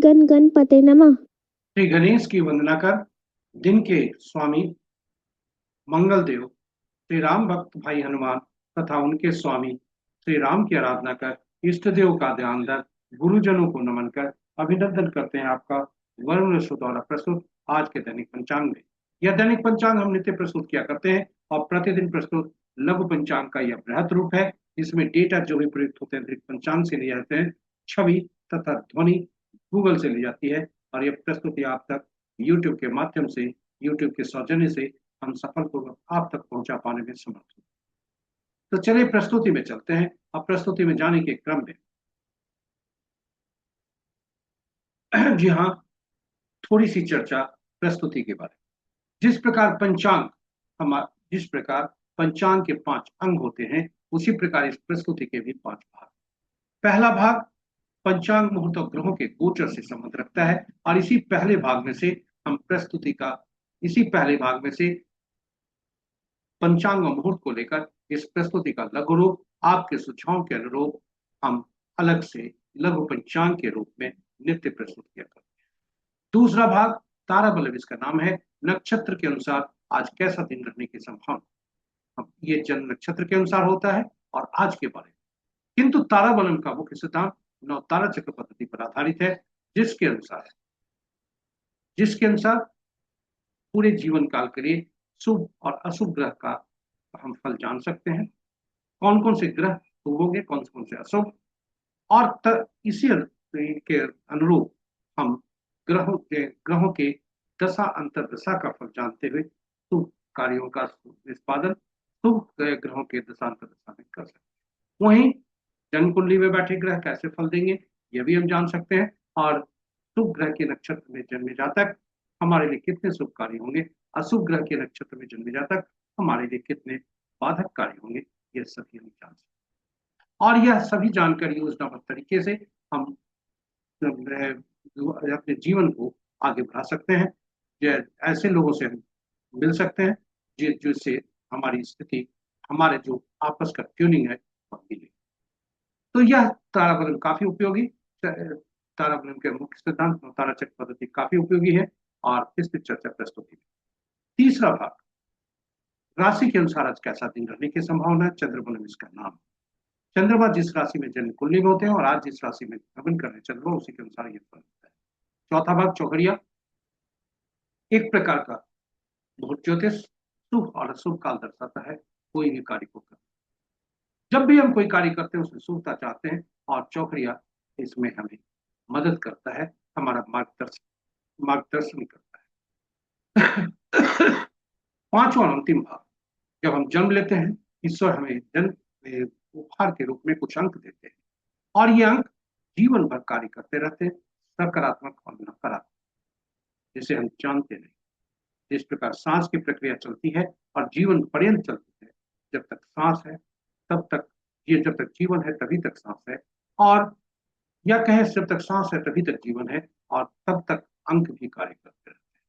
गण गणपते नमः। श्री गणेश की वंदना कर दिन के स्वामी मंगल देव श्री राम भक्त भाई हनुमान तथा उनके स्वामी श्री राम की आराधना कर इष्ट देव का ध्यान धर गुरुजनों को नमन कर अभिनंदन करते हैं आपका वरुण ऋषि द्वारा प्रस्तुत आज के दैनिक पंचांग में। यह दैनिक पंचांग हम नित्य प्रस्तुत किया करते हैं और प्रतिदिन प्रस्तुत लघु पंचांग का यह बृहद रूप है। इसमें डेटा जो भी प्रयुक्त होते हैं पंचांग से लिए जाते हैं, छवि तथा ध्वनि गूगल से ली जाती है और यह प्रस्तुति आप तक यूट्यूब के माध्यम से, यूट्यूब के सौजन्य से हम सफलपूर्वक आप तक पहुंचा पाने में समर्थ हुए। तो चलिए प्रस्तुति में चलते हैं। अब प्रस्तुति में जाने के क्रम में जी हाँ, थोड़ी सी चर्चा प्रस्तुति के बारे में। जिस प्रकार पंचांग के 5 अंग होते हैं, उसी प्रकार इस प्रस्तुति के भी 5 भाग। पहला भाग पंचांग मुहूर्त और ग्रहों के गोचर से संबंध रखता है और इसी पहले भाग में से पंचांग और मुहूर्त को लेकर इस प्रस्तुति का लघु रूप आपके सुझाव के अनुरूप हम अलग से लघु पंचांग के रूप में नित्य प्रस्तुत किया करते हैं। दूसरा भाग तारा बल्लभ, इसका नाम है। नक्षत्र के अनुसार आज कैसा दिन रहने की संभावना, अब ये जन्म नक्षत्र के अनुसार होता है और आज के बारे में, किंतु तारा बलम का मुख्य सिद्धांत नौ तारा चक्र पद्धति पर आधारित है, जिसके अनुसार पूरे जीवन काल के लिए शुभ और अशुभ ग्रह का हम फल जान सकते हैं। कौन कौन से ग्रह शुभ होंगे, कौन कौन से अशुभ, और इसी के अनुरूप हम ग्रहों के दशा अंतर दशा का फल जानते हुए शुभ कार्यों का निष्पादन शुभ ग्रहों के दशा अंतर दशा में कर सकते हैं। वहीं जन्म कुंडली में बैठे ग्रह कैसे फल देंगे यह भी हम जान सकते हैं, और शुभ ग्रह के नक्षत्र में जन्मे जातक हमारे लिए कितने शुभ कार्य होंगे, अशुभ ग्रह के नक्षत्र में जन्मे जातक हमारे लिए कितने बाधक कार्य होंगे, यह सभी हम जान सकते हैं। और यह सभी जानकारी योजनाबद्ध तरीके से हम अपने जीवन को आगे बढ़ा सकते हैं। ऐसे लोगों से हम मिल सकते हैं जिससे हमारी स्थिति, हमारे जो आपस का ट्यूनिंग है वह मिले। तो यह ताराबलन काफी उपयोगी, ताराबलन के मुख्य सिद्धांत तारा चक्र पद्धति काफी उपयोगी है और इसकी चर्चा प्रस्तुति में। तीसरा भाग राशि के अनुसार आज कैसा दिन रहने की संभावना है, चंद्रबलन इसका नाम। चंद्रमा जिस राशि में जन्म कुंडली में होते हैं और आज जिस राशि में भ्रमण कर रहे हैं चंद्रमा, उसी के अनुसार यह फल होता है। चौथा भाग चौघड़िया, एक प्रकार का बहुत ज्योतिष शुभ और अशुभ काल दर्शाता है कोई भी कार्य को कर। जब भी हम कोई कार्य करते हैं उसमें शुभता चाहते हैं और चौकड़िया इसमें हमें मदद करता है, हमारा मार्गदर्शन करता है। पांचवा अंतिम भाग, जब हम जन्म लेते हैं ईश्वर हमें जन्म उपहार के रूप में कुछ अंक देते हैं और ये अंक जीवन भर कार्य करते रहते हैं, सकारात्मक और नकारात्मक, जिसे हम जानते नहीं। जिस प्रकार सांस की प्रक्रिया चलती है और जीवन पर्यंत चलती है, जब तक सांस है तब तक जब तक जीवन है तभी तक सांस है, और या कहें जब तक सांस है तभी तक जीवन है, और तब तक अंक भी कार्य करते रहते हैं।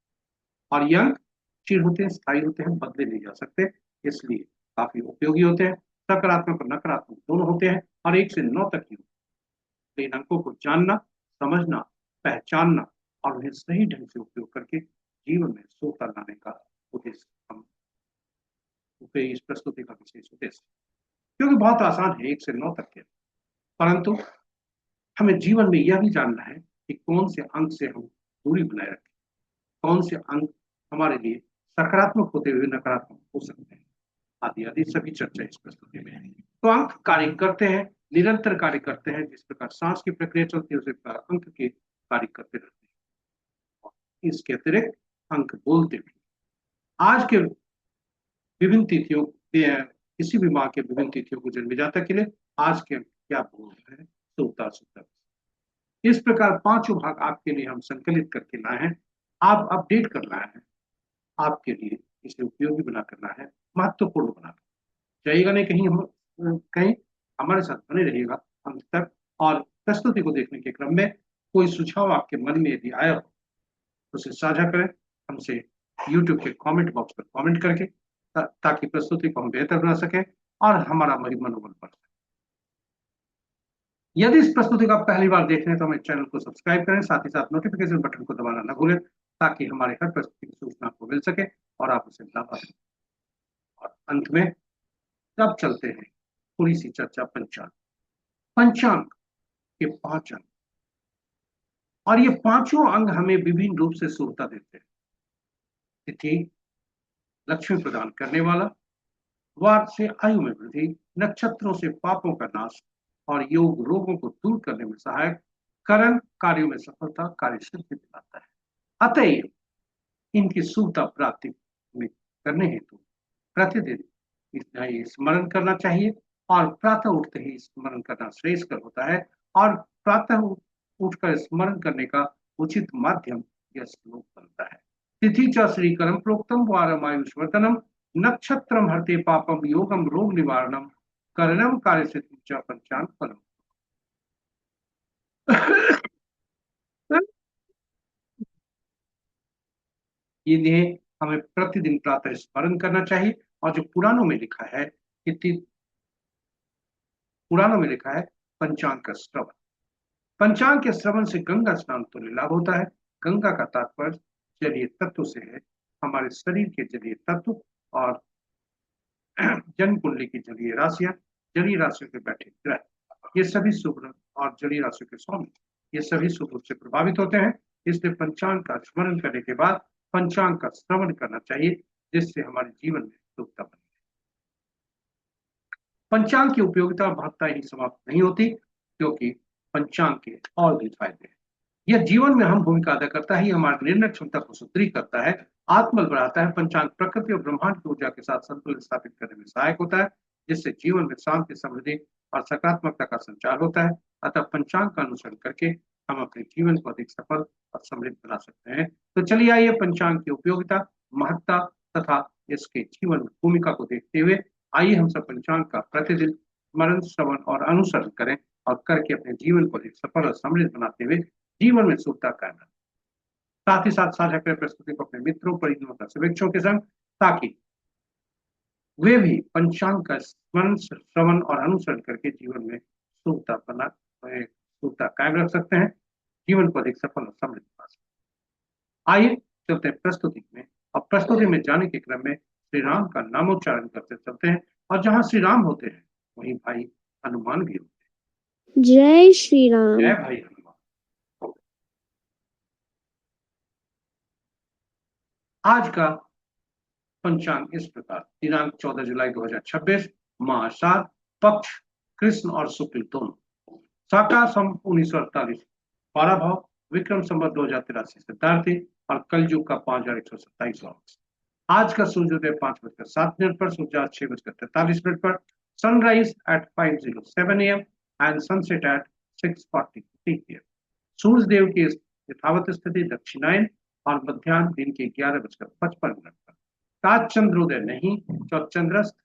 और ये अंक स्थिर होते हैं, स्थायी होते हैं, बदले नहीं जा सकते, इसलिए काफी उपयोगी होते हैं। सकारात्मक और नकारात्मक दोनों होते हैं और 1 से 9 तक ही होते हैं। तो इन अंकों को जानना, समझना, पहचानना और उन्हें सही ढंग से उपयोग करके जीवन में सुखता लाने का उद्देश्य हम इस प्रस्तुति का विशेष उद्देश्य, क्योंकि बहुत आसान है 1 से 9 तक के, परंतु हमें जीवन में यह भी जानना है कि कौन से अंक से हम दूरी बनाए रखें, कौन से अंक हमारे लिए सकारात्मक होते हुए नकारात्मक हो सकते हैं, आदि आदि सभी चर्चा इस प्रस्तुति में है। तो अंक कार्य करते हैं, निरंतर कार्य करते हैं। जिस प्रकार सांस की प्रक्रिया चलती है उसी प्रकार अंक के कार्य करते रहते हैं। इसके अतिरिक्त अंक बोलते भी। आज के विभिन्न तिथियों, किसी भी माह के विभिन्न तिथियों को जन्म जातक के लिए आज के अंक क्या बोल रहे हैं, सुता सुता। इस प्रकार 5 भाग आपके लिए हम संकलित करके लाए हैं, आप अपडेट कर लाए हैं, आपके लिए इसे उपयोगी बना करना है, महत्वपूर्ण बना जाइएगा नहीं कहीं, हम कहीं हमारे साथ बने रहिएगा अंत तक। और प्रस्तुति को देखने के क्रम में कोई सुझाव आपके मन में यदि आया हो तो उसे साझा करें हमसे यूट्यूब के कमेंट बॉक्स पर कमेंट करके, ताकि प्रस्तुति को हम बेहतर बना सकें और हमारा मनोबल बढ़ सके। यदि इस प्रस्तुति का पहली बार देख रहे हैं तो हमें चैनल को सब्सक्राइब करें, साथ ही साथ नोटिफिकेशन बटन को दबाना न भूलें, ताकि हमारे हर प्रस्तुति की सूचना आपको मिल सके और आप उसे लाभ सकें। और अंत में अब चलते हैं थोड़ी सी चर्चा पंचांग। पंचांग के 5 अंग, और ये पांचों अंग हमें विभिन्न रूप से सुविधा देते हैं। तिथि लक्ष्मी प्रदान करने वाला, वार से आयु में वृद्धि, नक्षत्रों से पापों का नाश, और योग रोगों को दूर करने में सहायक, करण कार्यों में सफलता, कार्य सिद्धि दिलाता है। अतएव इनकी सुविधा प्राप्ति में करने हेतु प्रतिदिन इसका ये स्मरण करना चाहिए, और प्रातः उठते ही स्मरण करना श्रेयस्कर होता है। और प्रातः उठकर स्मरण करने का उचित माध्यम यह श्लोक बनता है। तिथि च श्रीकरम प्रोक्तम वारम आयुष्वर्धनम, नक्षत्रम हरते पापम योगम रोग निवारणम, करणम कार्य सिद्धि च पंचांग फलम। इन्हें हमें प्रतिदिन प्रातः स्मरण करना चाहिए। और जो पुराणों में लिखा है कि पुराणों में लिखा है पंचांग का श्रवण, पंचांग के श्रवण से गंगा स्नान तुल्य लाभ होता है। गंगा का तात्पर्य जलीय तत्व से है। हमारे शरीर के जलीय तत्व और जन्म कुंडली की जलीय राशियां, जलीय राशियों के बैठे ग्रह, ये सभी शुभ और जलीय राशियों के स्वामी, ये सभी शुभ रूप से प्रभावित होते हैं। इसलिए पंचांग का स्मरण करने के बाद पंचांग का श्रवण करना चाहिए, जिससे हमारे जीवन में सुखता बने। पंचांग की उपयोगिता और महत्ता ही समाप्त नहीं होती, क्योंकि पंचांग के और भी फायदे हैं। यह जीवन में हम भूमिका अदा करता है, हमारी निर्णय क्षमता को सुदृढ़ करता है, आत्मबल बढ़ाता है। पंचांग प्रकृति और ब्रह्मांड की ऊर्जा के साथ संतुलन स्थापित करने में सहायक होता है, जिससे जीवन में शांति, समृद्धि और सकारात्मकता का संचार होता है। अतः पंचांग का अनुसरण करके हम अपने जीवन को अधिक सफल और समृद्ध बना सकते हैं। तो चलिए आइए पंचांग की उपयोगिता, महत्ता तथा इसके जीवन में भूमिका को देखते हुए आइए हम सब पंचांग का प्रतिदिन स्मरण, श्रवण और अनुसरण करें, और करके अपने जीवन को एक सफल और समृद्ध बनाते हुए जीवन में सुखता कायम रखें। साथ ही साथ साझा करें प्रस्तुति को अपने मित्रों, परिजनों तथा शुभेच्छुओं के संग, ताकि वे भी पंचांग का स्मरण, श्रवण और अनुसरण करके जीवन में सुखता कायम रख सकते हैं, जीवन को अधिक सफल और समृद्ध बना सकते हैं। आइए चलते हैं प्रस्तुति में, और प्रस्तुति में जाने के क्रम में श्री राम का नामोच्चारण करते चलते हैं, और जहां श्री राम होते हैं वहीं भाई हनुमान भी होते हैं। जय श्री राम। जय भाई हनुमान। आज का पंचांग इस प्रकार: दिनांक 14 जुलाई 2026, माह सात, पक्ष कृष्ण और शुक्ल दोनों, शाका सम 1948, 12 भाव, विक्रम संवत 2083 शताब्दी, और कलयुग का 5127 आज का सूर्योदय 5:07 पर, सूर्यास्त 6:43 पर, sunrise at 5:07 AM and sunset at 6:43 PM। सूर्य देव की यथावत स्थिति दक्षिणायन, और मध्याह्न दिन के 11:55 पर। आज चंद्रोदय नहीं, तो चंद्रस्त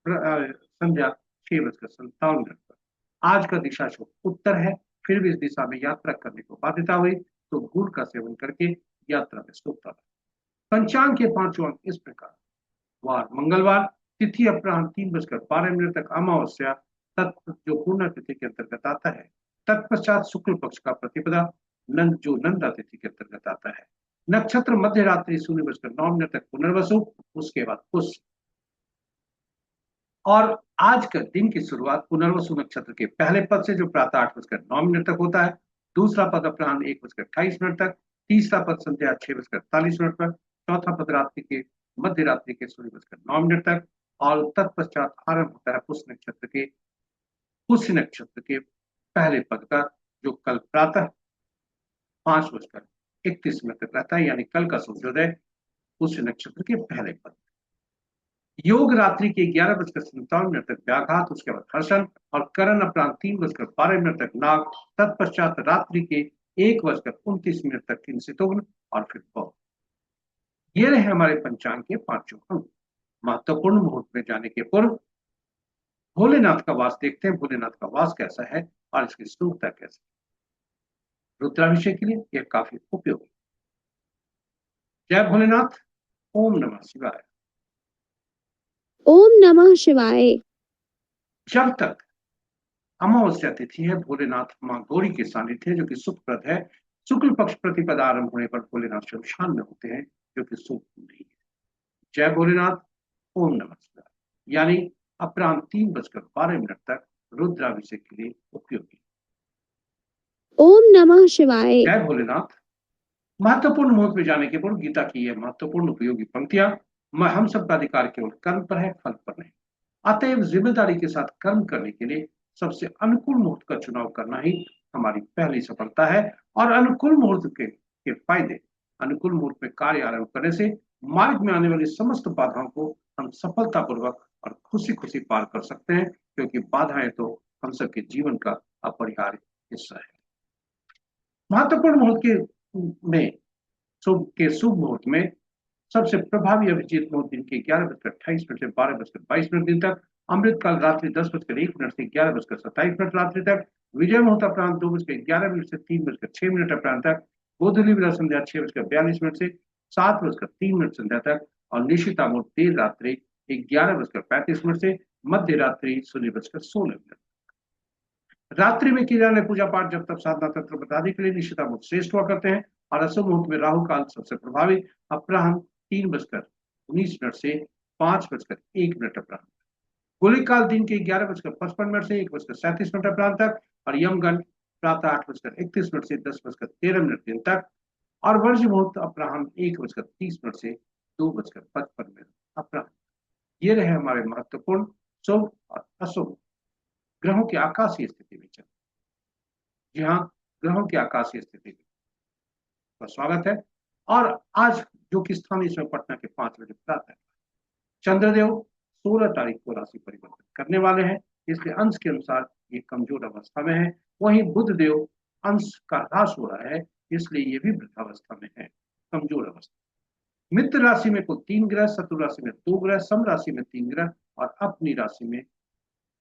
संध्या 6:57 पर। आज का दिशा शुभ उत्तर है, फिर भी इस दिशा में यात्रा करने को बाध्यता हुई तो गुड़ का सेवन करके यात्रा में सुखता रहे। पंचांग के 5 अंक इस प्रकार: वार मंगलवार, तिथि अपराह्न 3:12 तक अमावस्या, तत्व जो पूर्ण तिथि के अंतर्गत आता है। तत्पश्चात शुक्ल पक्ष का प्रतिपदा, नंद जो नंदा तिथि के अंतर्गत आता है। नक्षत्र मध्य रात्रि 0:09 तक पुनर्वसु, उसके बाद पुष्य। और आज का दिन की शुरुआत पुनर्वसु नक्षत्र के पहले पद से, जो प्रातः 8:09 तक होता है। दूसरा पद अपराह्न 1:28 तक, तीसरा पद संध्या 6:48 पर, चौथा पद रात्रि के मध्य रात्रि के 0:09 तक, और तत्पश्चात आरंभ होता है पुष्य नक्षत्र के पहले पद का, जो कल प्रातः 5:31 तक रहता है, यानी कल का सूर्योदय पुष्य नक्षत्र के पहले पद। योग रात्रि के 11:57 तक व्याघात, उसके बाद हर्षण, और करण अपराह्न 3:12 तक नाग, तत्पश्चात रात्रि के 1:29 तक किंसितुग्न, और फिर पौ। ये रहे हमारे पंचांग के 5 अंक। महत्वपूर्ण मुहूर्त में जाने के पूर्व भोलेनाथ का वास देखते हैं। भोलेनाथ का वास कैसा है और इसकी शुभता कैसी है। रुद्राभिषेक के लिए यह काफी उपयोगी। जय भोलेनाथ। ओम नमः शिवाय। ओम नमः शिवाय। जब तक अमावस्या तिथि है, भोलेनाथ माँ गौरी के सानिध्य जो कि सुखप्रद है। शुक्ल पक्ष प्रतिपदा आरंभ होने पर भोलेनाथ शमशान में होते हैं, जो कि शुभ नहीं है। जय भोलेनाथ। ओम नमः शिवाय। यानी अपराह्न 3:12 तक रुद्राभिषेक के लिए उपयोगी। ओम नमः शिवाय। जय भोलेनाथ। महत्वपूर्ण मुहूर्त में जाने के पूर्व गीता की यह महत्वपूर्ण उपयोगी पंक्तियां, हम सबका अधिकार केवल कर्म पर है, फल पर नहीं। अतएव जिम्मेदारी के साथ कर्म करने के लिए सबसे अनुकूल मुहूर्त का चुनाव करना ही हमारी पहली सफलता है। और अनुकूल मुहूर्त के फायदे, अनुकूल मुहूर्त में कार्य आरंभ करने से मार्ग में आने वाली समस्त बाधाओं को हम सफलतापूर्वक और खुशी खुशी पार कर सकते हैं, क्योंकि बाधाएं तो हम सबके जीवन का अपरिहार्य हिस्सा है। महत्वपूर्ण मुहूर्त में शुभ मुहूर्त में सबसे प्रभावी अभिजीत मुहूर्त दिन के 11:28 से 12:22 दिन तक, अमृतकाल रात्रि 10:01 से 11:27 रात्रि तक, विजय मुहूर्त अपराह्न 2:11 से 3:06 अपराह्न तक, गोधूली विला संध्या 6:42 से 7:03 संध्या तक, और निशिता मुहूर्त देर रात्रि 11:35 से मध्य रात्रि 0:16। रात्रि में किए जाने पूजा पाठ जब तक साधना तंत्र बताने के लिए निशिता मुहूर्त श्रेष्ठ हुआ करते हैं, और अशुभ मुहूर्त में राहु काल सबसे प्रभावी, अपराह्न 3:19 से 5:01 अपराह्न। गुलिक काल दिन के 11:55 से 1:37 अपराह्न तक, और यमगन प्रातः 8:31 से 10:13 दिन तक, और वर्ज मुहूर्त अपराह्न 1:30 से 2:55 अपराह्न। ये रहे हमारे महत्वपूर्ण शुभ और अशुभ ग्रहों की आकाशीय स्थिति में चल। जी हाँ, ग्रहों की आकाशीय स्थिति का स्वागत है। और आज जो कि स्थानीय समय पटना के 5 बजे प्रातः चंद्रदेव 16 तारीख को राशि परिवर्तन करने वाले हैं, इसलिए अंश के अनुसार ये कमजोर अवस्था में है। वहीं बुध देव अंश का ह्रास हो रहा है, इसलिए ये भी वृद्धावस्था में है, कमजोर अवस्था। मित्र राशि में कुल 3 ग्रह, शत्रु राशि में 2 ग्रह, सम राशि में 3 ग्रह, और अपनी राशि में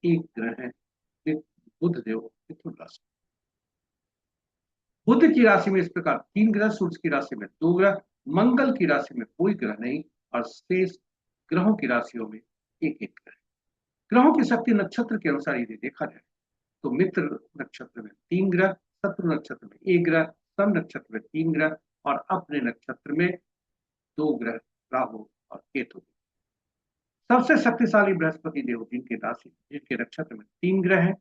1 ग्रह है, बुध देव मिथुन राशि। बुध की राशि में इस प्रकार 3 ग्रह, सूर्य की राशि में 2 ग्रह, मंगल की राशि में कोई ग्रह नहीं, और शेष ग्रहों की राशियों में एक एक ग्रह। ग्रहों की शक्ति नक्षत्र के अनुसार यदि देखा जाए तो मित्र नक्षत्र में 3 ग्रह, शत्रु नक्षत्र में 1 ग्रह, सम नक्षत्र में 3 ग्रह, और अपने नक्षत्र में 2 ग्रह राहु और केतु। सबसे शक्तिशाली बृहस्पति देव जिनके नक्षत्र में 3 ग्रह है,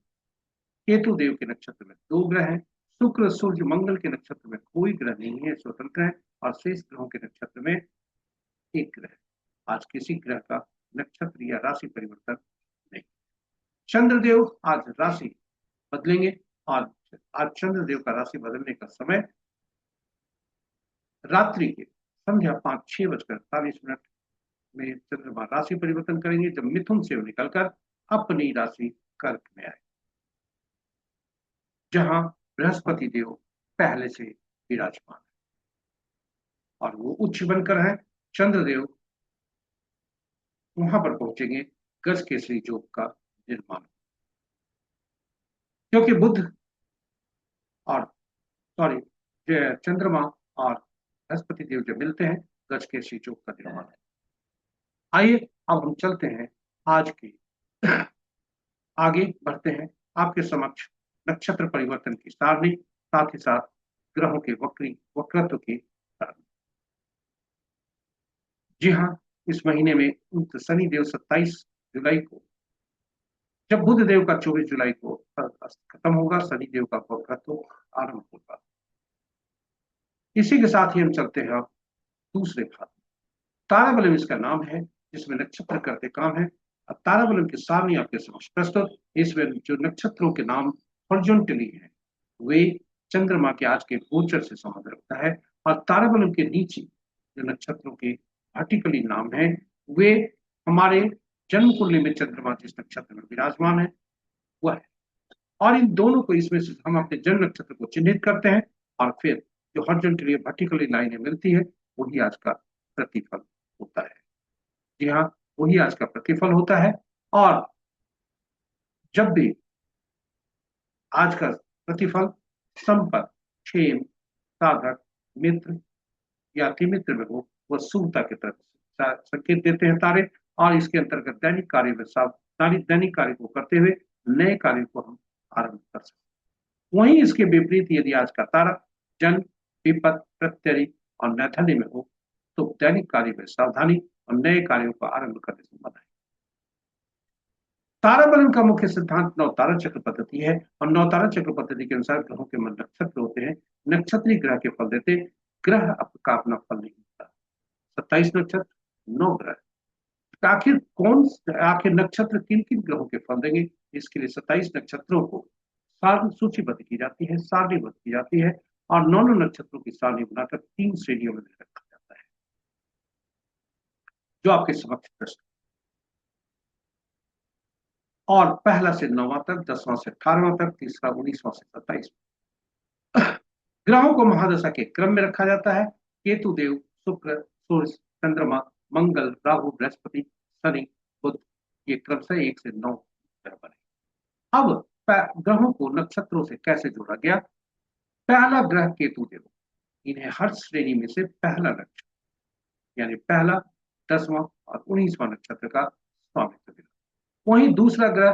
केतु देव के नक्षत्र में 2 ग्रह है, शुक्र सूर्य मंगल के नक्षत्र में कोई ग्रह नहीं है, स्वतंत्र है, और शेष ग्रहों के नक्षत्र में 1 ग्रह। आज किसी ग्रह का नक्षत्र या राशि परिवर्तन नहीं। चंद्रदेव आज राशि बदलेंगे, और आज चंद्रदेव का राशि बदलने का समय रात्रि के संध्या 5:06 में चंद्रमा राशि परिवर्तन करेंगे, जब मिथुन से निकलकर अपनी राशि कर्क में आए, जहां बृहस्पति देव पहले से विराजमान है, और वो उच्च बनकर है। चंद्रदेव वहां पर पहुंचेंगे गज केसरी योग का निर्माण, क्योंकि बुध और चंद्रमा और बृहस्पति देव जब मिलते हैं, गज केसरी योग का निर्माण है। आइए अब हम चलते हैं आज की आगे बढ़ते हैं आपके समक्ष नक्षत्र परिवर्तन की सारणी, साथ ही साथ ग्रहों के वक्रत्व की सारणी। जी हाँ, इस महीने में शनि देव 27 जुलाई को, जब बुध देव का 24 जुलाई को खत्म होगा, शनि देव का वक्रत्व आरंभ होगा। इसी के साथ ही हम चलते हैं अब दूसरे भाग। ताराबलम इसका नाम है, जिसमें नक्षत्र करते काम है। अब ताराबलम की सारणी आपके समक्ष प्रस्तुत। इसमें जो नक्षत्रों के नाम हॉरिजॉन्टली हैं, वे चंद्रमा के आज के गोचर से संबंध रखता है, और ताराबलम के नीचे जो नक्षत्रों के वर्टिकली नाम है, वे हमारे जन्म कुंडली में चंद्रमा जिस नक्षत्र में विराजमान है वह है। और इन दोनों को, इसमें से हम अपने जन्म नक्षत्र को चिन्हित करते हैं, और फिर जो हॉरिजॉन्टली वर्टिकली लाइनें मिलती है, वही आज का प्रतिफल होता है। जी हाँ, वही आज का प्रतिफल होता है। और जब भी आज का प्रतिफल संपत्त, क्षेम, साधक, मित्र या अतिमित्र में हो, वह शुभता की तरफ संकेत देते हैं तारे। और इसके अंतर्गत दैनिक कार्य में दैनिक कार्य को करते हुए नए कार्य को हम आरंभ कर सकते। वहीं इसके विपरीत यदि आज का तारा जन, विपत, प्रत्यरि और नैथली में हो तो दैनिक कार्य में सावधानी और नए कार्यों को आरंभ करने से मनाएं। ताराबलन का मुख्य सिद्धांत नवतारा चक्र पद्धति है और नवतारा चक्र पद्धति के अनुसार ग्रहों के मन नक्षत्र होते हैं। नक्षत्रीय ग्रह के फल देते, ग्रह का अपना फल नहीं होता। 27 नक्षत्र, 9 ग्रह। आखिर नक्षत्र किन किन ग्रहों के फल देंगे? इसके लिए 27 नक्षत्रों को सूचीबद्ध की जाती है, सारणीबद्ध की जाती है और 9 नक्षत्रों की सारणी बनाकर 3 श्रेणियों में रखा जाता है जो आपके समक्ष प्रश्न। और पहला से 9वां तक, 10वां से 18वां तक, तीसरा 19वां से 27वां। ग्रहों को महादशा के क्रम में रखा जाता है। केतु देव, शुक्र, सूर्य, चंद्रमा, मंगल, राहु, बृहस्पति, शनि, बुध, ये क्रमशः 1 से 9 ग्रह बने। अब ग्रहों को नक्षत्रों से कैसे जोड़ा गया? पहला ग्रह केतु देव, इन्हें हर श्रेणी में से पहला नक्षत्र यानी पहला, 10वां और 19वां नक्षत्र का स्वामित्व मिला। वहीं दूसरा ग्रह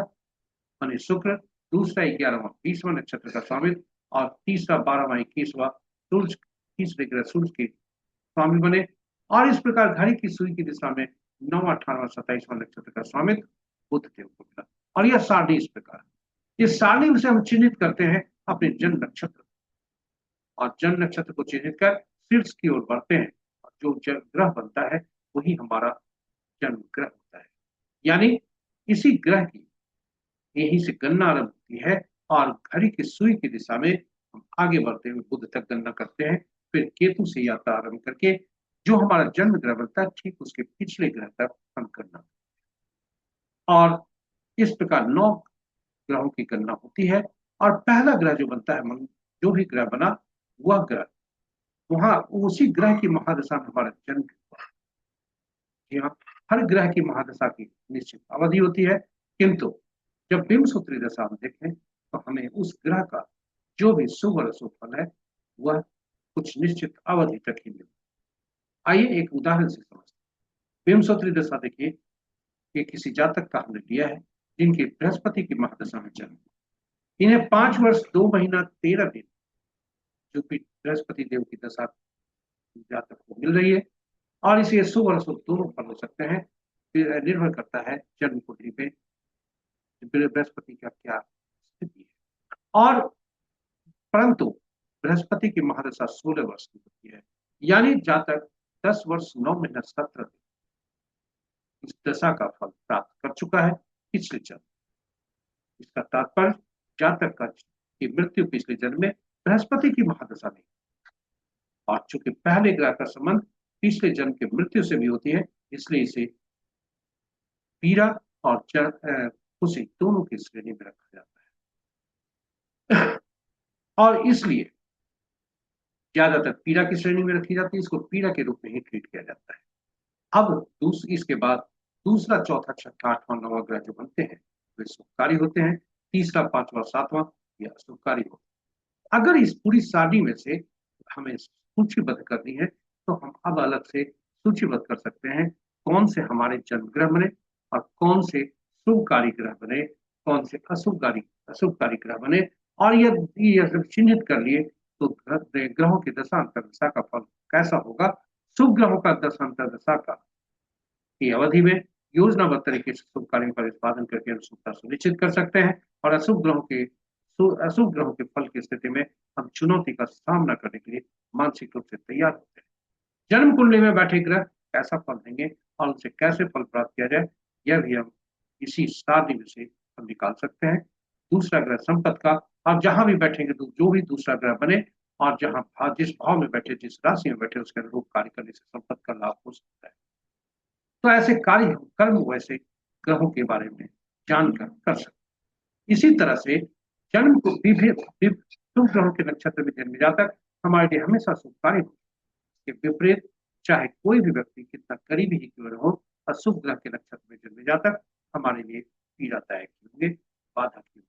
माने शुक्र, दूसरा 11वां 20वां नक्षत्र का स्वामित्व और तीसरा 12वां 21वां सूर्य, तीसरे ग्रह सूर्य के स्वामी बने। और इस प्रकार घड़ी की सुई की दिशा में 9वां 18वां 27वां नक्षत्र का स्वामित्व बुध देव को मिला। और यह सारणी इस प्रकार, इस सारणी से हम चिन्हित करते हैं अपने जन्म नक्षत्र और जन्म नक्षत्र को चिन्हित कर शीर्ष की ओर बढ़ते हैं और जो ग्रह बनता है वही हमारा जन्म ग्रह होता है। यानी इसी ग्रह की यहीं से गणना आरंभ होती है और घड़ी की सुई की दिशा में हम आगे बढ़ते हुए बुध तक गणना करते हैं। फिर केतु से यात्रा आरंभ करके जो हमारा जन्म ग्रह बनता है ठीक उसके पिछले ग्रह तक हम गणना करते हैं। और इस प्रकार 9 ग्रहों की गणना होती है और पहला ग्रह जो बनता है, जो भी ग्रह बना वह ग्रह वहां उसी ग्रह की महादशा में हमारा जन्म हुआ। जी हाँ, हर ग्रह की महादशा की निश्चित अवधि होती है, किंतु जब विंशोत्तरी दशा हम देखें तो हमें उस ग्रह का जो भी शुभ और अशुभ फल है वह कुछ निश्चित अवधि तक ही मिलता। आइए एक उदाहरण से समझते हैं। विंशोत्तरी दशा देखिए कि किसी जातक का हमने लिया है जिनकी बृहस्पति की महादशा में जन्म, इन्हें 5 वर्ष 2 महीना 13 दिन जो कि बृहस्पति देव की दशा जातक को मिल रही है और इसे शुभ और अशुभ दोनों फल हो सकते हैं। निर्भर करता है जन्म कुंडली पे बृहस्पति का क्या स्थिति है। और परंतु बृहस्पति की महादशा 16 वर्ष की होती है, यानी जातक 10 वर्ष 9 महीना 17 दिन इस दशा का फल प्राप्त कर चुका है पिछले जन्म। इसका तात्पर्य जातक का की मृत्यु पिछले जन्म में बृहस्पति की महादशा में, और चूंकि पहले ग्रह का संबंध पिछले जन्म के मृत्यु से भी होती है इसलिए इसे पीड़ा और खुशी दोनों की श्रेणी में रखा जाता है। और इसलिए ज्यादातर पीड़ा की श्रेणी में रखी जाती है, इसको पीड़ा के रूप में ही ट्रीट किया जाता है। अब इसके बाद दूसरा, चौथा, छठा, 8वां 9वां ग्रह जो बनते हैं वे शुभकारी होते हैं। तीसरा, 5वां, 7वां यह अशुभकारी होते हैं। अगर इस पूरी सारणी में से हमें सूचीबद्ध करनी है तो हम अब अलग से सूचीबद्ध कर सकते हैं कौन से हमारे जन्म ग्रह बने और कौन से शुभकारी ग्रह बने, कौन से अशुभकारी ग्रह बने। और यह चिन्हित कर लिए तो ग्रहों की दशांतर दशा का फल कैसा होगा। शुभ ग्रहों का दशांतर दशा का की अवधि में योजनाबद्ध तरीके से शुभ कार्यों का निष्पादन करके हम शुभता सुनिश्चित कर सकते हैं और अशुभ ग्रहों के फल की स्थिति में हम चुनौती का सामना करने के लिए मानसिक रूप से तैयार होते हैं। जन्म कुंडली में बैठे ग्रह कैसा फल देंगे और उनसे कैसे फल प्राप्त किया जाए यह भी हम इसी सारणी में से हम निकाल सकते हैं। दूसरा ग्रह संपत्ति का, और जहां भी बैठेंगे तो जो भी दूसरा ग्रह बने और जहां जिस भाव में बैठे, जिस राशि में बैठे उसके अनुरूप कार्य करने से संपत्ति का लाभ हो सकता है। तो ऐसे कार्य कर्म वैसे ग्रहों के बारे में जानकर कर सकते। इसी तरह से जन्म को शुभ ग्रहों के नक्षत्र में जन्म जातक हमारे लिए हमेशा शुभ कार्य हो। इसके विपरीत चाहे कोई भी व्यक्ति कितना करीबी ही क्यों न हो, अशुभ ग्रह के नक्षत्र में जन्म जातक हमारे लिए पीड़ादायक होंगे, बाधक होंगे।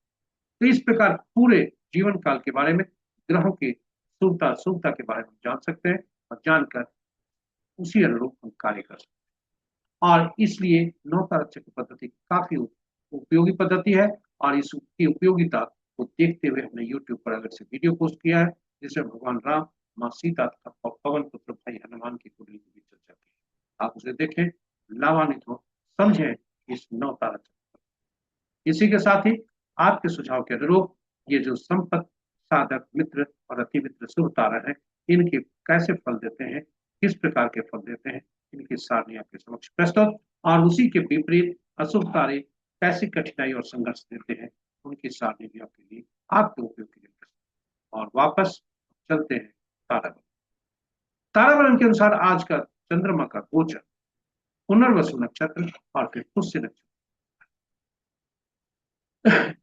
तो इस प्रकार पूरे जीवन काल के बारे में ग्रहों की शुभता अशुभता के बारे में जान सकते हैं और जानकर उसी अनुरूप हम कार्य कर सकते हैं। और इसलिए नवतारा चक्र पद्धति काफी उपयोगी पद्धति है और इसकी उपयोगिता को देखते हुए हमने यूट्यूब पर अलग से वीडियो पोस्ट किया है, जिसमें भगवान राम, माँ सीता तथा पवन पुत्र भाई हनुमान की कुंडली की भी चर्चा की है। आप उसे देखें, लाभान्वित हो, समझें इस नौ तारा चक्र। इसी के साथ ही आपके सुझाव के अनुरूप ये जो संपत, साधक, मित्र और अति मित्र शुभ तारा है, इनके कैसे फल देते हैं, किस प्रकार के फल देते हैं, इनकी सारणी आपके समक्ष प्रस्तुत। और उसी के विपरीत अशुभ तारे कैसी कठिनाई और संघर्ष देते हैं, उनकी सारणी भी आपके लिए, आपके उपयोग के लिए प्रस्तुत। और वापस चलते हैं ताराबलन। ताराबलन के अनुसार आज का चंद्रमा का गोचर पुनर्वसु नक्षत्र और फिर पुष्य नक्षत्र,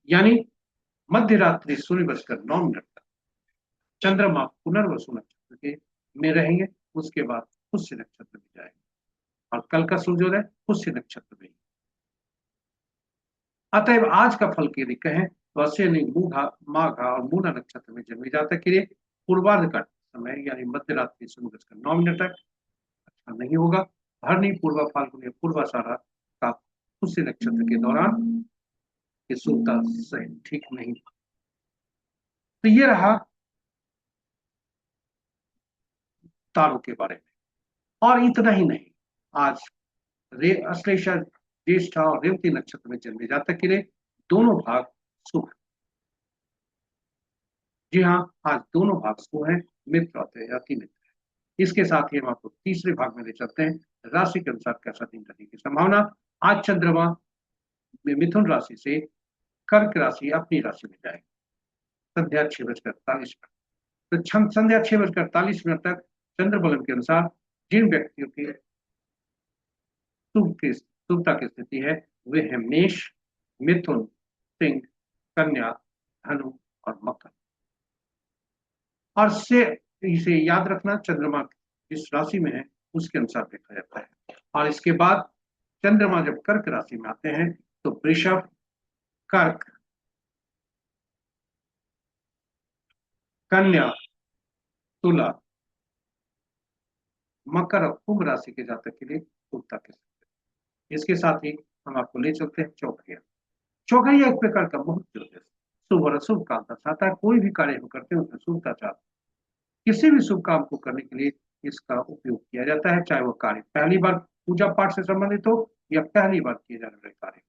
यानी मध्य रात्रि 16:09 तक चंद्रमा पुनर्वसु नक्षत्र के में रहेंगे। उसके बाद पुष्य नक्षत्र में जाएंगे और कल का सूर्योदय पुष्य नक्षत्र में। अतएव आज का फल यदि कहें तो अश्विनी, मूघा, माघा और मूला नक्षत्र में जन्मे जातक के लिए पूर्वार्ध का समय यानी मध्य रात्रि 16:09 तक अच्छा नहीं होगा। भरणी, पूर्वा फाल्गुन, पूर्वाषाढ़ा का पुष्य नक्षत्र के दौरान ये शुभता सही ठीक नहीं। तो ये रहा तारों के बारे में। और इतना ही नहीं, आज अश्लेषा, ज्येष्ठा और रेवती नक्षत्र में जन्मे जातक के लिए दोनों भाग शुभ। जी हाँ, आज दोनों भाग शुभ है, मित्र और अति मित्र। इसके साथ ही हम आपको तीसरे भाग में ले चलते हैं, राशि के अनुसार कैसा दिन रहने की संभावना। आज चंद्रमा मिथुन राशि से कर्क राशि अपनी राशि में जाएगा संध्या 6:48। तो संध्या 6:48 तक चंद्रबलन के अनुसार जिन व्यक्तियों की शुभता की स्थिति है वे है मेष, मिथुन, सिंह, कन्या, धनु और मकर। और से इसे याद रखना, चंद्रमा जिस राशि में है उसके अनुसार देखा जाता है। और इसके बाद चंद्रमा जब कर्क राशि में आते हैं तो वृषभ, कर्क, कन्या, तुला, मकर और कुंभ राशि के जातक के लिए शुभता के स्थिति। इसके साथ ही हम आपको ले चलते हैं चौघड़िया। चौघड़िया एक प्रकार का बहुत ज्योतिष, शुभ और अशुभ काम दर्शाता है। कोई भी कार्य हम करते हैं उसमें शुभता चाहते हैं। किसी भी शुभ काम को करने के लिए इसका उपयोग किया जाता है, चाहे वो कार्य पहली बार पूजा पाठ से संबंधित हो या पहली बार किए जाने वाले कार्य।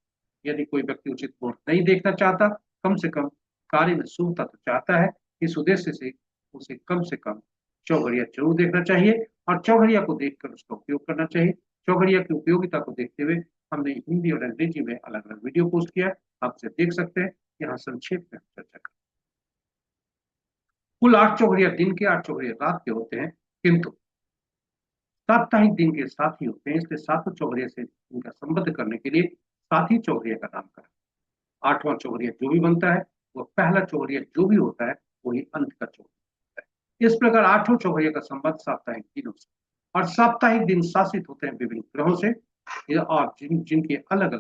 यदि कोई व्यक्ति उचित मुहूर्त नहीं देखना चाहता, कम से कम कार्य में शुभता तो चाहता है, इस उद्देश्य से उसे कम से कम चौघड़िया जरूर देखना चाहिए और चौघड़िया को देखकर उसका उपयोग करना चाहिए। चौघड़िया की उपयोगिता को देखते हुए हमने हिंदी और अंग्रेजी में अलग अलग वीडियो पोस्ट किया, आप उसे देख सकते हैं। यहाँ संक्षेप में चर्चा करें। कुल 8 चौघड़िया दिन के, 8 चौघड़िया रात के होते हैं, किंतु साप्ताहिक दिन के साथ ही होते हैं, इसलिए सातों चौघड़िया से इनका संबद्ध करने के लिए साथी चौघड़िया का नाम करें। 8वां चौघड़िया जो भी बनता है वो पहला चौघड़िया जो भी होता है वही अंत का चौघड़िया होता है। इस प्रकार 8 चौघड़िया का संबंध साप्ताहिक दिनों से, और साप्ताहिक दिन शासित होते हैं विभिन्न ग्रहों से और जिनके अलग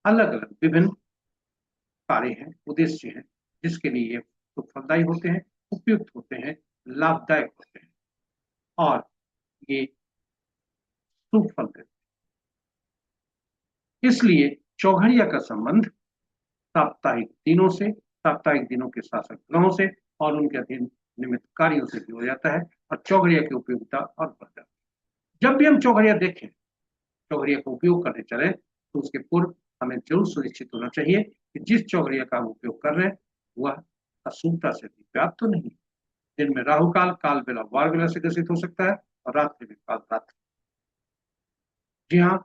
अलग विभिन्न कार्य हैं, उद्देश्य हैं, जिसके लिए ये तो फलदायी होते हैं, उपयुक्त होते हैं, लाभदायक होते हैं और ये शुभ फल देते हैं। इसलिए चौघड़िया का संबंध साप्ताहिक दिनों के शासक ग्रहों से और उनके अधीन निमित्त कार्यों से भी हो जाता है और चौघड़िया की उपयोगिता और बढ़ जाती है। जब भी हम चौघड़िया देखें, चौघड़िया का उपयोग करने चले तो उसके पूर्व हमें जरूर सुनिश्चित होना चाहिए कि जिस चौघड़िया का हम उपयोग कर रहे हैं वह अशुभता से व्याप्त तो नहीं। दिन में राहु काल, काल बेला, वार बेला से ग्रसित हो सकता है और रात्रि में काल रात्रि। जी हाँ,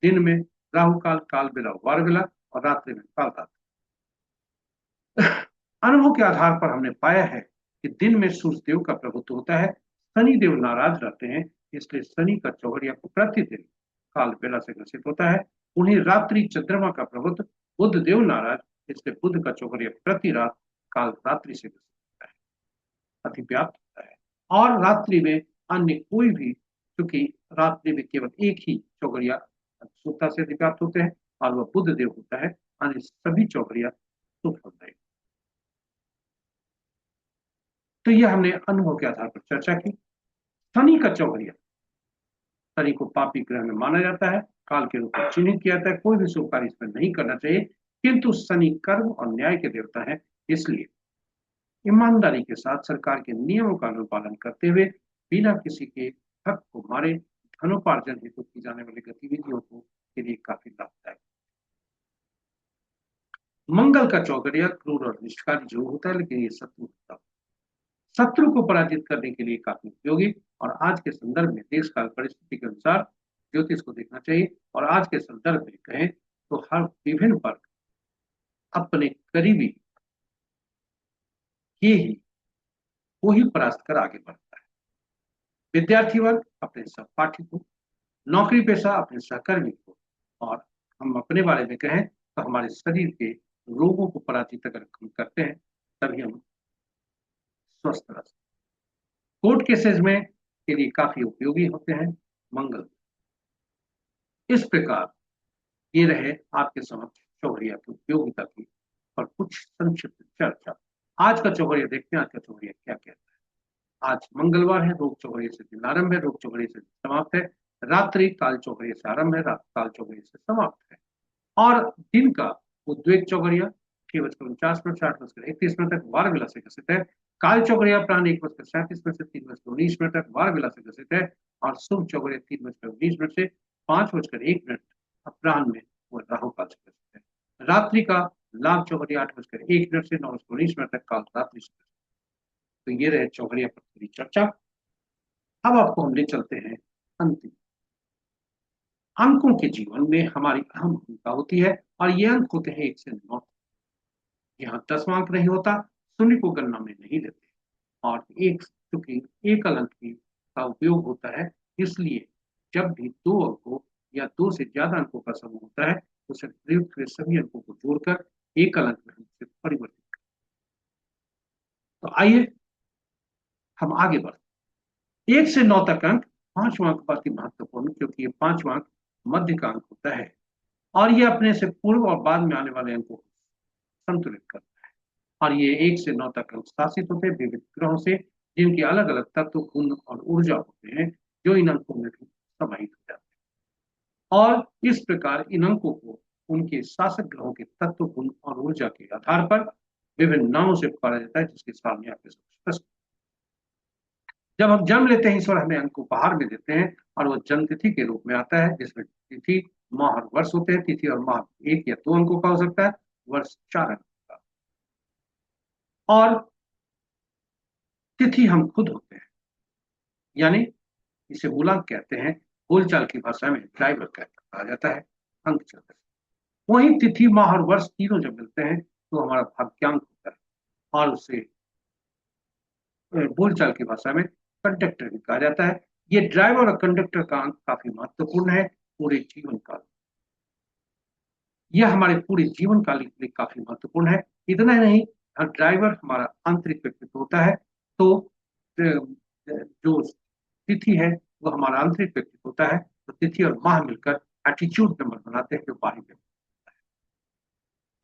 दिन में राहु काल, काल बेला, वार बेला और रात्रि में काल रात्रि। अनुभव के आधार पर हमने पाया है कि दिन में सूर्य देव का प्रभुत्व होता है, शनि देव नाराज रहते हैं, इसलिए शनि का चौघड़िया को प्रतिदिन काल बेला से ग्रसित होता है। उन्हीं रात्रि चंद्रमा का प्रभुत्व बुध देव नाराज, इसलिए बुध का चौघड़िया प्रति रात काल रात्रि से ग्रसित होता है, अतिव्याप्त होता है। और रात्रि में अन्य कोई भी, क्योंकि रात्रि में केवल एक ही चौघड़िया शुभता से अतिव्याप्त होते हैं और वह बुध देव होता है, अन्य सभी चौघड़िया शुभ होता है। तो यह हमने अनुभव के आधार पर चर्चा की। शनि का चौघड़िया, शनि को पापी ग्रह में माना जाता है, काल के रूप में चिन्हित किया जाता है, कोई भी शुभ कार्य इसमें नहीं करना चाहिए, किंतु शनि कर्म और न्याय के देवता हैं, इसलिए ईमानदारी के साथ सरकार के नियमों का अनुपालन करते हुए बिना किसी के हक को मारे धनोपार्जन हेतु की जाने वाली गतिविधियों को के लिए काफी लाभदायक। मंगल का चौगड़िया क्रूर और निष्कारी जरूर होता है, लेकिन ये शत्रु होता है। शत्रु को पराजित करने के लिए काफी उपयोगी और आज के संदर्भ में देश काल परिस्थिति के अनुसार ज्योतिष को देखना चाहिए। और आज के संदर्भ में कहें तो हर विभिन्न वर्ग अपने करीबी ये ही को ही परास्त कर आगे बढ़ता है। विद्यार्थी वर्ग अपने सहपाठी को, नौकरी पेशा अपने सहकर्मी को, और हम अपने बारे में कहें तो हमारे शरीर के रोगों को पराजित अगर हम करते हैं तभी हम स्वस्थ रह सकते हैं। कोर्ट केसेस में के लिए काफी उपयोगी होते हैं मंगल। इस प्रकार ये रहे आपके समक्ष चौघड़िया की उपयोगिता की और कुछ संक्षिप्त चर्चा। आज का चौघड़िया देखते हैं, आज का चौघड़िया क्या कहता है। आज मंगलवार है, रोग चौघड़िए से दिन आरंभ है, रोग चौघड़िए से समाप्त है, रात्रि काल चौघड़िए से आरंभ है, रात काल चौघड़िए से समाप्त है। और दिन का उद्वेग चौघड़िया 6:49 6:31 तक वार विला से ग्रसित है। काल चौघड़िया अपराह्न 1:37 से 3:19 तक वार विला से ग्रसित है। और शुभ चौघड़िया 3:19 से 5:01 अपराह्न में वह राहु काल से ग्रसित है। रात्रि का लाभ चौघड़िया 8:01 से 9:19 तक काल रात्रि से। तो ये रहे चौघड़िया पर पूरी चर्चा। अब आपको हम ले चलते हैं अंतिम अंकों के जीवन में हमारी अहम भूमिका होती है और ये अंक होते हैं 1 से 9। यहाँ 10वां अंक नहीं होता, शून्य को गणना में नहीं लेते। और एक चूंकि एक अंक का उपयोग होता है, इसलिए जब भी 2 अंकों या 2 से ज्यादा अंकों का समूह होता है तो उसे प्रयुक्त हुए सभी अंकों को जोड़कर एक अंक में हम उसे परिवर्तित करते हैं। तो आइए हम आगे बढ़ते। 1 से 9 तक अंक, 5वां अंक बहुत ही महत्वपूर्ण, क्योंकि ये 5वां अंक मध्य का अंक होता है और ये अपने से पूर्व और बाद में आने वाले अंकों को संतुलित करता है। और ये 1 से 9 तक अंक शासित होते हैं विविध ग्रहों से, जिनके अलग अलग तत्व, गुण और ऊर्जा होते हैं, जो इन अंकों में भी समाहित हो जाते हैं। और इस प्रकार इन अंकों को उनके शासक ग्रहों के तत्व, गुण और ऊर्जा के आधार पर विभिन्न नामों से पुकारा जाता है, जिसके सामने आपके स्पष्ट। जब हम जन्म लेते हैं, ईश्वर हमें अंक उपहार में देते हैं और वह जन्म तिथि के रूप में आता है, जिसमें तिथि, माह और वर्ष होते हैं। तिथि और माह 1 या 2 अंकों का हो सकता है, वर्ष 4 अंकों का। और तिथि हम खुद होते हैं, यानी इसे मूलांक कहते हैं, बोलचाल की भाषा में ड्राइवर कहा जाता है, अंक चलते हैं। वहीं तिथि, माह और वर्ष तीनों जब मिलते हैं तो हमारा भाग्यांक होता है और उसे बोलचाल की भाषा में कंडक्टर भी कहा जाता है। ये ड्राइवर और कंडक्टर का अंक काफी महत्वपूर्ण है पूरे जीवन काल। यह हमारे पूरे जीवन काल के लिए काफी महत्वपूर्ण है। इतना ही नहीं, ड्राइवर हमारा आंतरिक व्यक्तित्व होता है, तो जो तिथि है वो हमारा आंतरिक व्यक्तित्व होता है। तो तिथि और माह मिलकर एटीट्यूड नंबर बनाते हैं, जो बाहरी व्यक्ति।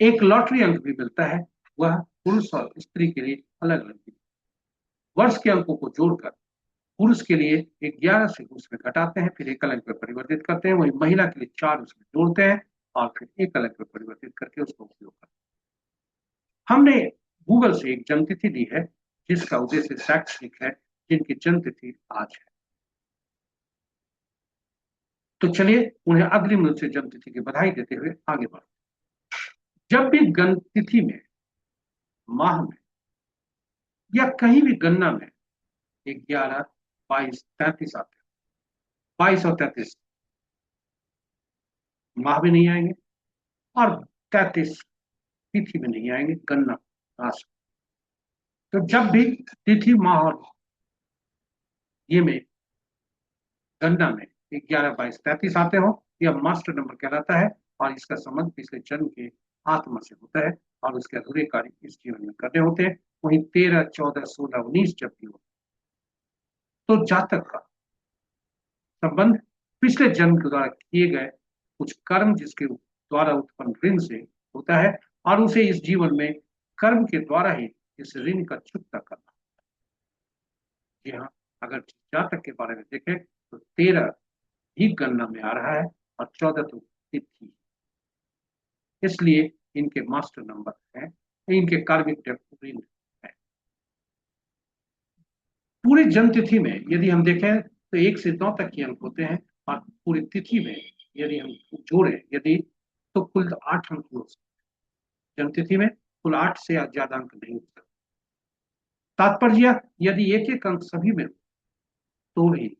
एक लॉटरी अंक भी मिलता है, वह पुरुष और स्त्री के लिए अलग अलग। वर्ष के अंकों को जोड़कर पुरुष के लिए 11 से उसमें घटाते हैं, फिर एक अंक में परिवर्तित करते हैं। वही महिला के लिए 4 उसमें जोड़ते हैं और फिर एक अंक में परिवर्तित करके उसका उपयोग करते हैं। हमने गूगल से एक जन्म तिथि ली है, जिसका उद्देश्य शैक्षणिक है, जिनकी जन्म तिथि आज है। तो चलिए उन्हें अग्रिम रूप से जन्म तिथि की बधाई देते हुए आगे बढ़ते। जब भी गण तिथि में, माह में या कहीं भी गणना में 11, 22, 33 आते हैं, 22 और 33 माह भी नहीं आएंगे और 33 तिथि में नहीं आएंगे, गणना राशि। तो जब भी तिथि, माह और ये में गणना में 11, 22, 33 आते हो, यह मास्टर नंबर कहलाता है और इसका संबंध पिछले जन्म के आत्मा से होता है और उसके अधूरे कार्य इस जीवन में करने होते हैं। वहीं 13, 14, 16, 19 जब भी हो तो जातक का संबंध पिछले जन्म के द्वारा किए गए कुछ कर्म, जिसके द्वारा उत्पन्न ऋण से होता है और उसे इस जीवन में कर्म के द्वारा ही इस ऋण का चुकता करना। जी हाँ, अगर जातक के बारे में देखें तो 13 ही गणना में आ रहा है और 14 तो तिथि, इसलिए इनके मास्टर नंबर है इनके कार्मिक डेप्थ ऋण है। पूरी जन्म तिथि में यदि हम देखें तो 1 से 9 तक के अंक होते हैं, और पूरी तिथि में यदि हम जोड़े यदि तो कुल 8 अंक हो सकते हैं। जन्म तिथि में कुल 8 से ज्यादा अंक नहीं हो सकते। तात्पर्य यदि एक एक अंक सभी में हो तो भी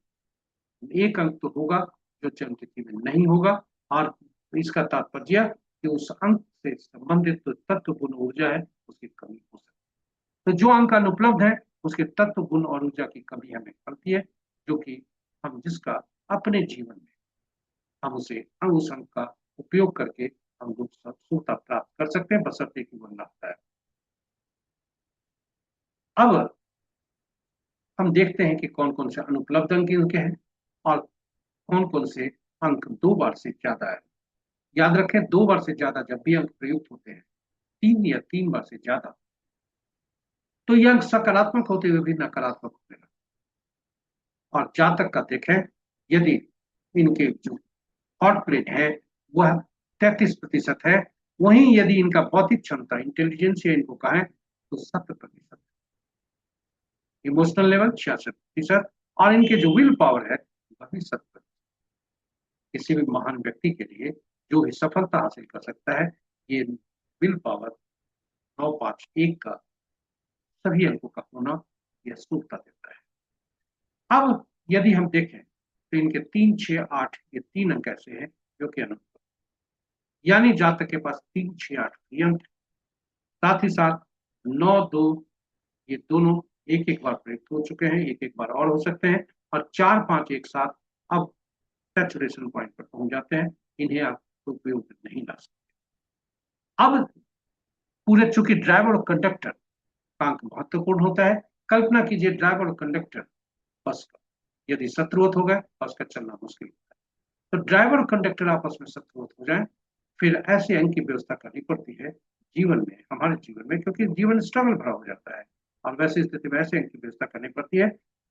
एक अंक तो होगा जो जन्म तिथि में नहीं होगा, और इसका तात्पर्य कि उस अंक से संबंधित तो तत्व गुण ऊर्जा है उसकी कमी हो सकती है। तो जो अंक अनुपलब्ध है उसके तत्व गुण और ऊर्जा की कमी हमें पड़ती है, जो कि हम जिसका अपने जीवन में हम उसे उस अंक का उपयोग करके हम सुखता प्राप्त कर सकते हैं, बशर्ते कि वो लाभदायक। अब हम देखते हैं कि कौन कौन से अनुपलब्ध अंक इनके हैं और कौन कौन से अंक 2 बार से ज्यादा है। याद रखें, 2 बार से ज्यादा जब भी अंक प्रयुक्त होते हैं, 3 या 3 बार से ज्यादा, तो ये अंक सकारात्मक होते हुए भी नकारात्मक होते हैं। और जहां तक का देखें, यदि इनके जो हॉट प्लेट है वह 33% है, वहीं यदि इनका बौद्धिक क्षमता इंटेलिजेंस या इनको कहें तो 70%, इमोशनल लेवल 66%, और इनके जो विल पावर है वह भी 70%। किसी भी महान व्यक्ति के लिए जो ही सफलता हासिल कर सकता है, ये विल पावर 951 का सभी अंकों का होना यह सूखता देता है। अब यदि हम देखें तो इनके 3, 6, 8 ये 3 अंक ऐसे हैं जो कि अनुपलब्ध, यानी जातक के पास 3, 6, 8 अंक, साथ ही साथ 9, 2 ये दोनों एक एक बार प्रयुक्त हो चुके हैं, एक एक बार और हो सकते हैं, और 4, 5 एक साथ अब सैचुरेशन पॉइंट पर पहुंच जाते हैं। इन्हें आप उपयोग नहीं ला सकते। अब पूरे चूंकि ड्राइवर और कंडक्टर का अंक महत्वपूर्ण होता है, कल्पना कीजिए ड्राइवर और कंडक्टर बस का यदि शत्रुवत हो गए, बस का चलना मुश्किल होता है। तो ड्राइवर और कंडक्टर आपस में शत्रुवत हो जाए, फिर ऐसे अंक की व्यवस्था करनी पड़ती है जीवन में, हमारे जीवन में, क्योंकि जीवन स्ट्रगल भरा हो जाता है, और वैसी स्थिति में ऐसे अंक की व्यवस्था करनी पड़ती है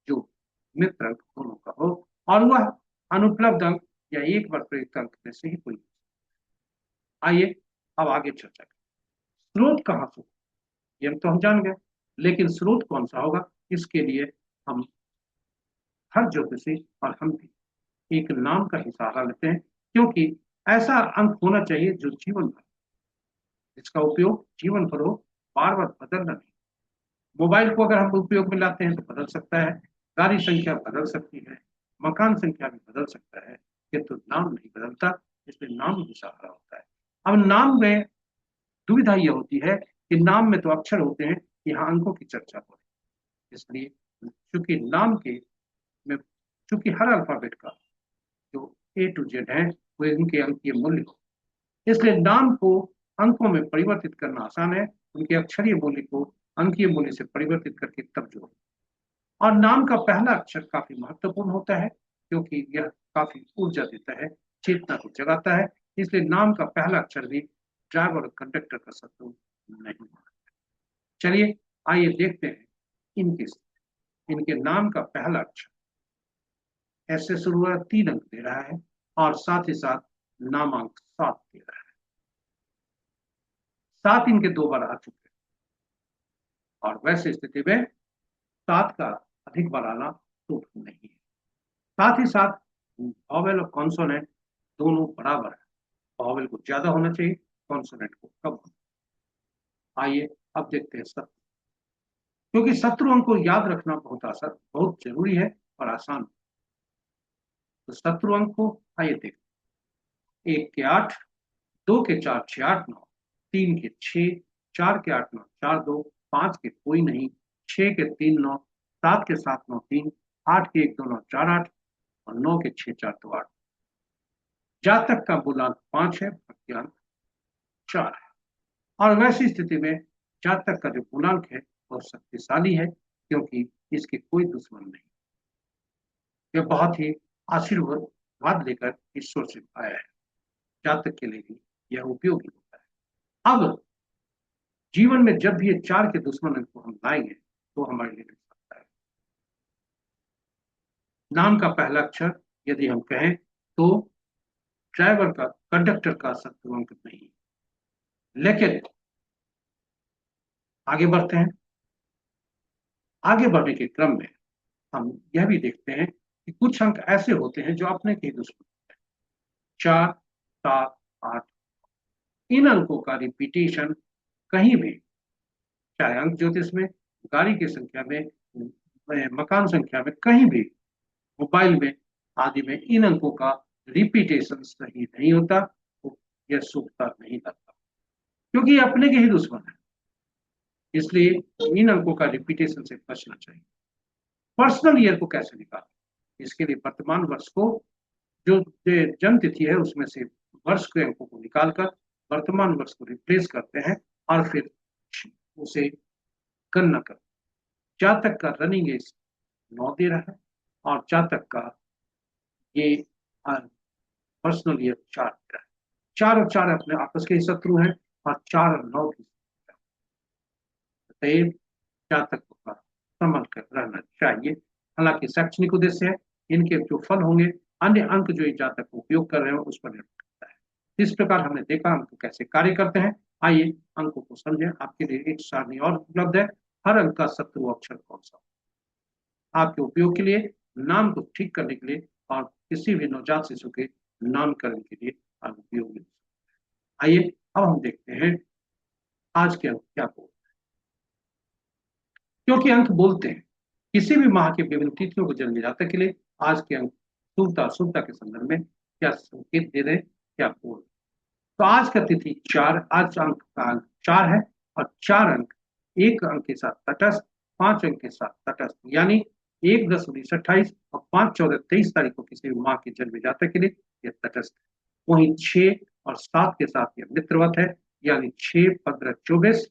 जो मित्र अंक दोनों का हो, और वह अनुपलब्ध अंक या एक बार प्रयुक्त अंक में से ही कोई। आइए अब आगे चर्चा करें। स्रोत कहाँ से, ये तो हम जान गए, लेकिन स्रोत कौन सा होगा, इसके लिए हम हर ज्योतिषी और हम भी एक नाम का ही सहारा लेते हैं, क्योंकि ऐसा अंक होना चाहिए जो जीवन भर, जिसका उपयोग जीवन भर हो, बार बार बदलना नहीं। मोबाइल को अगर हम उपयोग में लाते हैं तो बदल सकता है, गाड़ी संख्या बदल सकती है, मकान संख्या भी बदल सकता है, किंतु नाम नहीं बदलता, इसलिए नाम ही सहारा होता है। अब नाम में दुविधा यह होती है कि नाम में तो अक्षर होते हैं, यहाँ अंकों की चर्चा हो रही है, इसलिए चूंकि नाम के में चूंकि हर अल्फाबेट का जो A to Z है वो इनके अंकीय मूल्य हो, इसलिए नाम को अंकों में परिवर्तित करना आसान है, उनके अक्षरीय मूल्य को अंकीय मूल्य से परिवर्तित करके तब जोड़ो। और नाम का पहला अक्षर काफी महत्वपूर्ण होता है, क्योंकि यह काफी ऊर्जा देता है, चेतना को जगाता है, इसलिए नाम का पहला अक्षर भी ड्राइवर और कंडक्टर का शत्रु नहीं होना। चलिए आइए देखते हैं इनके इनके नाम का पहला अक्षर ऐसे शुरू हुआ, 3 अंक दे रहा है, और साथ ही साथ नामांक 7 दे रहा है। 7 इनके 2 बार आ चुके हैं, और वैसे स्थिति में 7 का अधिक बार आना शुभ नहीं है। साथ ही साथ वॉवेल और कॉन्सोनेंट दोनों बराबर है, वॉवेल को ज्यादा होना चाहिए, कॉन्सोनेंट को कम होना। आइए अब देखते हैं शत्रु, क्योंकि शत्रु अंक को याद रखना बहुत जरूरी है और आसान। तो शत्रु अंक को आइए देखते, 1 के 8, 2 के 4, 6, 8, 9, 3 के 6, 4 के 8, 9, 4, 2, 5 के कोई नहीं, 6 के 3, 9, 7 के 7, 9, 3, 8 के 1, 2, 9, 4, 8, और 9 के 6, 4, 2, 8। जातक का मूलांक 5 है, भाग्यांक 4 है, और वैसी स्थिति में जातक का जो पूर्णांक है वह शक्तिशाली है, क्योंकि इसके कोई दुश्मन नहीं, यह बहुत ही आशीर्वाद लेकर ईश्वर से आया है, जातक के लिए भी यह उपयोगी होता है। अब जीवन में जब भी ये 4 के दुश्मन को हम लाएंगे तो हमारे लिए मिल सकता है। नाम का पहला अक्षर यदि हम कहें तो ड्राइवर का कंडक्टर का शत्रु अंक नहीं, लेकिन आगे बढ़ते हैं। आगे बढ़ने के क्रम में हम यह भी देखते हैं कि कुछ अंक ऐसे होते हैं जो अपने के ही दुश्मन होते हैं। 4, 7, 8, इन अंकों का रिपीटेशन कहीं भी, चाहे अंक ज्योतिष में, गाड़ी की संख्या में, मकान संख्या में, कहीं भी, मोबाइल में आदि में, इन अंकों का रिपीटेशन सही नहीं होता, तो यह शुभता नहीं करता, क्योंकि ये अपने के ही दुश्मन है। इसलिए इन अंकों का रिपीटेशन से बचना चाहिए। पर्सनल ईयर को कैसे निकालें? इसके लिए वर्तमान वर्ष को, जो जन्म तिथि है उसमें से वर्ष के अंकों को निकालकर वर्तमान वर्ष को रिप्लेस करते हैं और फिर उसे गणना करते हैं। जातक का रनिंग एज 9 दे रहा है और जातक का ये पर्सनल ईयर 4 दे रहा है। 4 और 4 अपने आपस के ही शत्रु हैं और 4 और 9 भी। जातक का संभल कर रहना चाहिए। हालांकि शैक्षणिक उद्देश्य है, इनके जो फल होंगे, अन्य अंक जो जातक उपयोग कर रहे हैं उस पर निर्भर करता है। इस प्रकार हमने देखा अंक कैसे कार्य करते हैं। आइए अंकों को समझें। आपके लिए एक सारणी और उपलब्ध है। हर अंक का शत्रु अक्षर कौन सा? आपके उपयोग के लिए, नाम को ठीक करने के लिए और किसी भी नवजात शिशु के नामकरण के लिए उपयोगी। आइए अब हम देखते हैं आज के अंक क्या बोल, क्योंकि अंक बोलते हैं। किसी भी माह के विभिन्न तिथियों को जन्मे जातक के लिए आज के अंक शुभता अशुभता के संदर्भ में क्या संकेत दे रहे हैं, क्या बोल। तो आज का तिथि 4, आज अंक का अंक 4 है और 4 अंक एक अंक के साथ तटस्थ, 5 अंक के साथ तटस्थ, यानी 1-10-19-28 और 5-14-23 तारीख को किसी भी माह के जन्मे जातक के लिए यह तटस्थ है। वहीं 6 और 7 के साथ यह मित्रवत है, यानी 6-15-24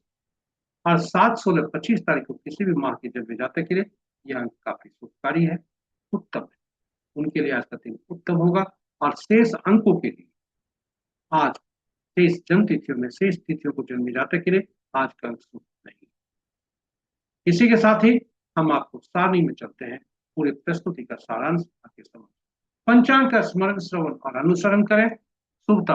और 7-16-25 तारीख को किसी भी माह के जन्मे जातक के लिए यह अंक काफी शुभकारी है, उत्तम है। उनके लिए आज का दिन उत्तम होगा। और शेष अंकों के लिए आज शेष जन्म तिथियों में शेष तिथियों को जन्मे जातक के लिए आज का अंक शुभ नहीं। इसी के साथ ही हम आपको सारणी में चलते हैं, पूरे प्रस्तुति का सारांश आपके समझ। पंचांग का स्मरण, श्रवण और अनुसरण करें। शुभता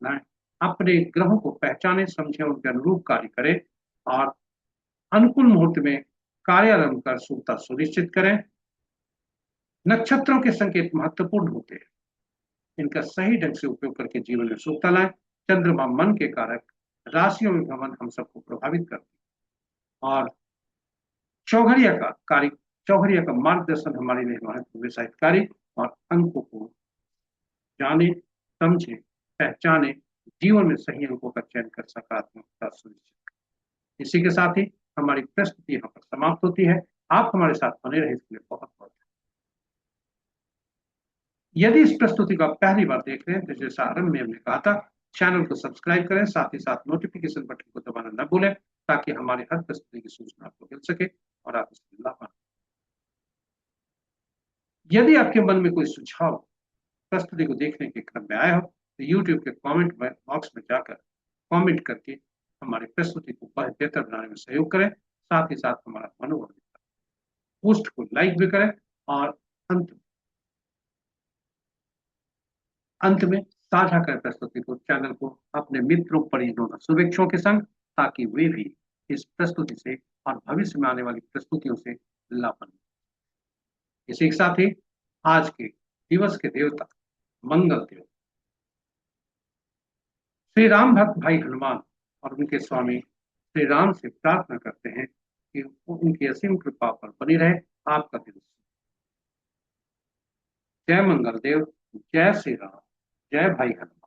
लाएं। अपने ग्रहों को पहचाने, समझे, उनके अनुरूप कार्य करें और अनुकूल मुहूर्त में कार्यारंभ कर शुभता सुनिश्चित करें। नक्षत्रों के संकेत महत्वपूर्ण होते हैं, इनका सही ढंग से उपयोग करके जीवन में शुभता लाएं। चंद्रमा मन के कारक, राशियों में भ्रमण हम सबको प्रभावित करते हैं और चौघरिया का कार्य, चौघरिया का मार्गदर्शन हमारे लिए महत्वपूर्ण कार्य और अंकों को जाने, समझे, पहचाने, जीवन में सही अंकों का चयन कर सकारात्मकता सुनिश्चित करें। इसी के साथ ही हमारी प्रस्तुति यहाँ पर समाप्त होती है। आप हमारे साथ बने रहे इसके लिए बहुत बहुत। यदि इस प्रस्तुति को आप पहली बार देख रहे हैं तो जैसा आरंभ में हमने कहा था, चैनल को सब्सक्राइब करें, साथ ही साथ नोटिफिकेशन बटन को दबाना न भूलें ताकि हमारी हर प्रस्तुति की सूचना आपको मिल सके और आप इससे लाभ पाएं। यदि आपके मन में कोई सुझाव प्रस्तुति को देखने के क्रम में आया हो तो YouTube के कमेंट बॉक्स में जाकर कमेंट करके हमारी प्रस्तुति को बेहतर बनाने में सहयोग करें। साथ ही साथ हमारा मनोबल पोस्ट को लाइक भी करें और अंत में साझा करें प्रस्तुति को, चैनल को अपने मित्रों, परिजनों और शुभेच्छुओं के संग, ताकि वे भी इस प्रस्तुति से और भविष्य में आने वाली प्रस्तुतियों से लाभ पाएं। इसी के साथ ही आज के दिवस के देवता मंगल देव श्री राम भक्त भाई हनुमान और उनके स्वामी श्री राम से प्रार्थना करते हैं कि उनकी असीम कृपा पर बनी रहे आपका दिन। जय मंगल देव, जय श्री राम, जय भाई हनुमान।